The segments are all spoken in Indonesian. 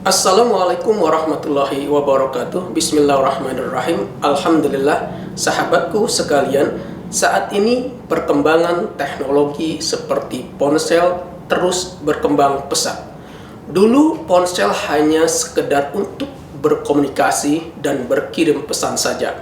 Assalamualaikum warahmatullahi wabarakatuh. Bismillahirrahmanirrahim. Alhamdulillah, sahabatku sekalian, saat ini perkembangan teknologi seperti ponsel terus berkembang pesat. Dulu ponsel hanya sekedar untuk berkomunikasi dan berkirim pesan saja.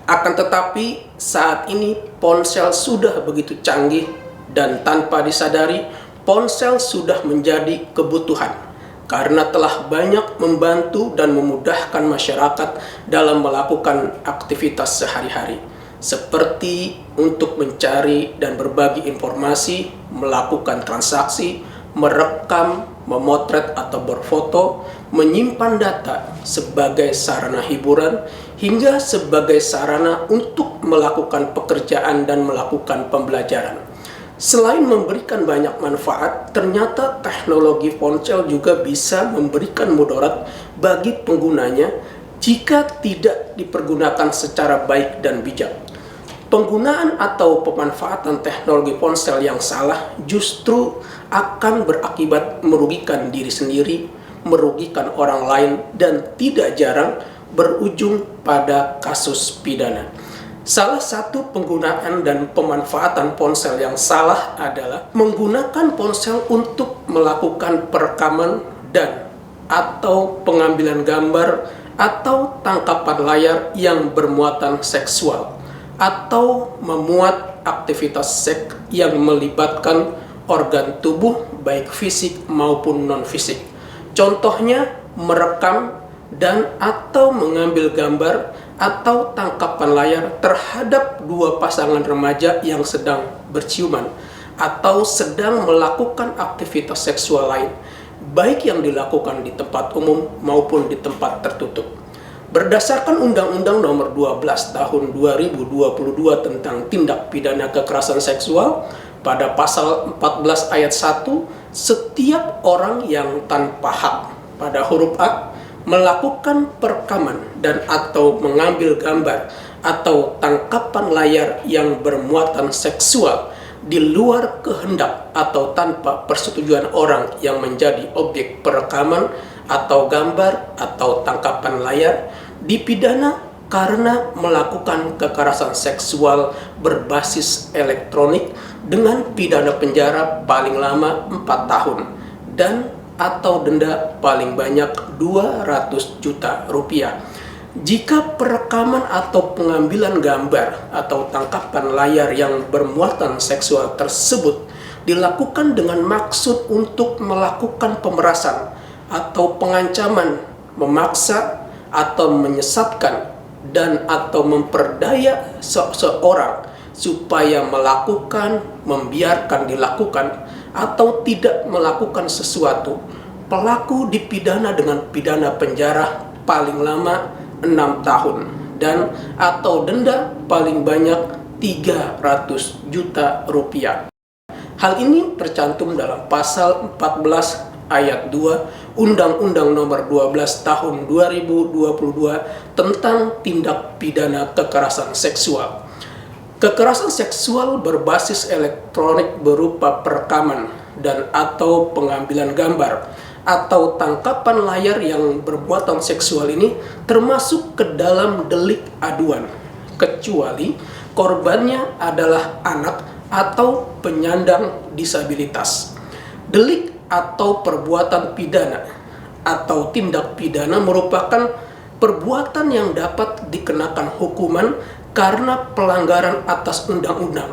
Akan tetapi saat ini ponsel sudah begitu canggih dan tanpa disadari ponsel sudah menjadi kebutuhan karena telah banyak membantu dan memudahkan masyarakat dalam melakukan aktivitas sehari-hari, seperti untuk mencari dan berbagi informasi, melakukan transaksi, merekam, memotret atau berfoto, menyimpan data sebagai sarana hiburan, hingga sebagai sarana untuk melakukan pekerjaan dan melakukan pembelajaran. Selain memberikan banyak manfaat, ternyata teknologi ponsel juga bisa memberikan mudarat bagi penggunanya jika tidak dipergunakan secara baik dan bijak. Penggunaan atau pemanfaatan teknologi ponsel yang salah justru akan berakibat merugikan diri sendiri, merugikan orang lain, dan tidak jarang berujung pada kasus pidana. Salah satu penggunaan dan pemanfaatan ponsel yang salah adalah menggunakan ponsel untuk melakukan perekaman dan atau pengambilan gambar atau tangkapan layar yang bermuatan seksual atau memuat aktivitas seks yang melibatkan organ tubuh baik fisik maupun non-fisik. Contohnya merekam dan atau mengambil gambar atau tangkapan layar terhadap dua pasangan remaja yang sedang berciuman atau sedang melakukan aktivitas seksual lain, baik yang dilakukan di tempat umum maupun di tempat tertutup. Berdasarkan Undang-Undang Nomor 12 Tahun 2022 tentang Tindak Pidana Kekerasan Seksual, pada pasal 14 ayat 1, setiap orang yang tanpa hak pada huruf A melakukan perekaman dan atau mengambil gambar atau tangkapan layar yang bermuatan seksual di luar kehendak atau tanpa persetujuan orang yang menjadi objek perekaman atau gambar atau tangkapan layar dipidana karena melakukan kekerasan seksual berbasis elektronik dengan pidana penjara paling lama 4 tahun dan atau denda paling banyak 200 juta rupiah. Jika perekaman atau pengambilan gambar atau tangkapan layar yang bermuatan seksual tersebut dilakukan dengan maksud untuk melakukan pemerasan atau pengancaman, memaksa atau menyesatkan dan atau memperdaya seseorang supaya melakukan, membiarkan dilakukan, atau tidak melakukan sesuatu, pelaku dipidana dengan pidana penjara paling lama 6 tahun dan atau denda paling banyak 300 juta rupiah. Hal ini tercantum dalam pasal 14 ayat 2 Undang-Undang Nomor 12 Tahun 2022 tentang Tindak Pidana Kekerasan Seksual. Kekerasan seksual berbasis elektronik berupa perekaman dan atau pengambilan gambar atau tangkapan layar yang bermuatan seksual ini termasuk ke dalam delik aduan, kecuali korbannya adalah anak atau penyandang disabilitas. Delik atau perbuatan pidana atau tindak pidana merupakan perbuatan yang dapat dikenakan hukuman karena pelanggaran atas undang-undang.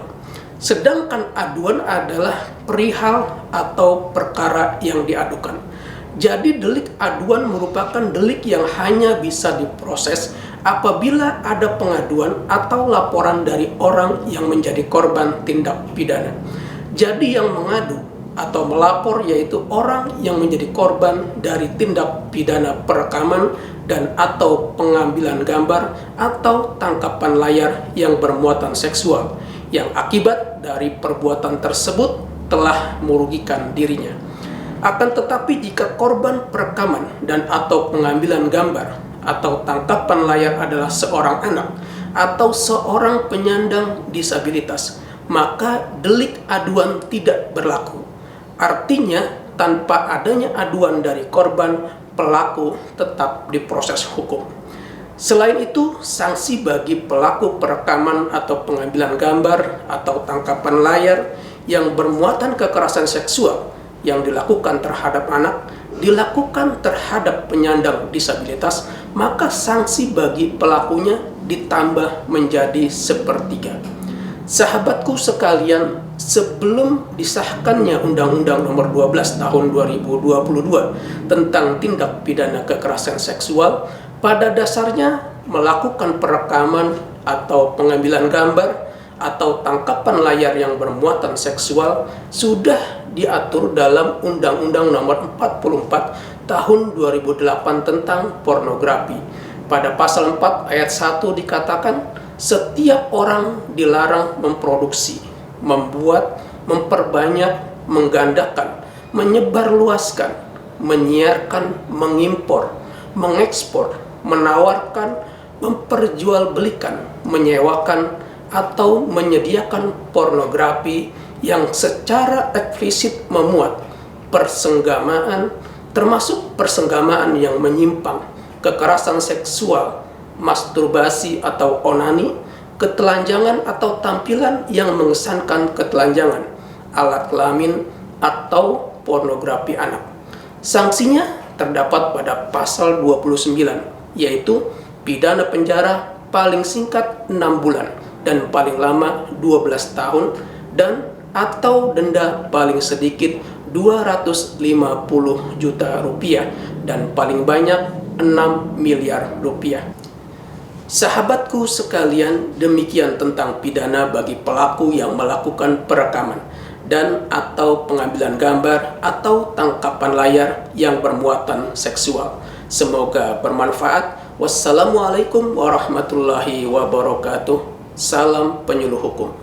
Sedangkan aduan adalah perihal atau perkara yang diadukan. Jadi delik aduan merupakan delik yang hanya bisa diproses apabila ada pengaduan atau laporan dari orang yang menjadi korban tindak pidana. Jadi yang mengadu atau melapor yaitu orang yang menjadi korban dari tindak pidana perekaman dan atau pengambilan gambar atau tangkapan layar yang bermuatan seksual yang akibat dari perbuatan tersebut telah merugikan dirinya. Akan tetapi jika korban perekaman dan atau pengambilan gambar atau tangkapan layar adalah seorang anak atau seorang penyandang disabilitas, maka delik aduan tidak berlaku. Artinya tanpa adanya aduan dari korban, pelaku tetap diproses hukum. Selain itu, sanksi bagi pelaku perekaman atau pengambilan gambar atau tangkapan layar yang bermuatan kekerasan seksual yang dilakukan terhadap anak, dilakukan terhadap penyandang disabilitas, maka sanksi bagi pelakunya ditambah menjadi sepertiga. Sahabatku sekalian, sebelum disahkannya Undang-Undang Nomor 12 Tahun 2022 tentang tindak pidana kekerasan seksual, pada dasarnya melakukan perekaman atau pengambilan gambar atau tangkapan layar yang bermuatan seksual sudah diatur dalam Undang-Undang Nomor 44 Tahun 2008 tentang pornografi. Pada pasal 4 ayat 1 dikatakan, setiap orang dilarang memproduksi, membuat, memperbanyak, menggandakan, menyebarluaskan, menyiarkan, mengimpor, mengekspor, menawarkan, memperjualbelikan, menyewakan, atau menyediakan pornografi yang secara eksplisit memuat persenggamaan, termasuk persenggamaan yang menyimpang, kekerasan seksual, masturbasi atau onani, ketelanjangan atau tampilan yang mengesankan ketelanjangan, alat kelamin, atau pornografi anak. Sanksinya terdapat pada pasal 29, yaitu pidana penjara paling singkat 6 bulan dan paling lama 12 tahun dan atau denda paling sedikit 250 juta rupiah dan paling banyak 6 miliar rupiah. Sahabatku sekalian, demikian tentang pidana bagi pelaku yang melakukan perekaman dan atau pengambilan gambar atau tangkapan layar yang bermuatan seksual. Semoga bermanfaat. Wassalamualaikum warahmatullahi wabarakatuh. Salam penyuluh hukum.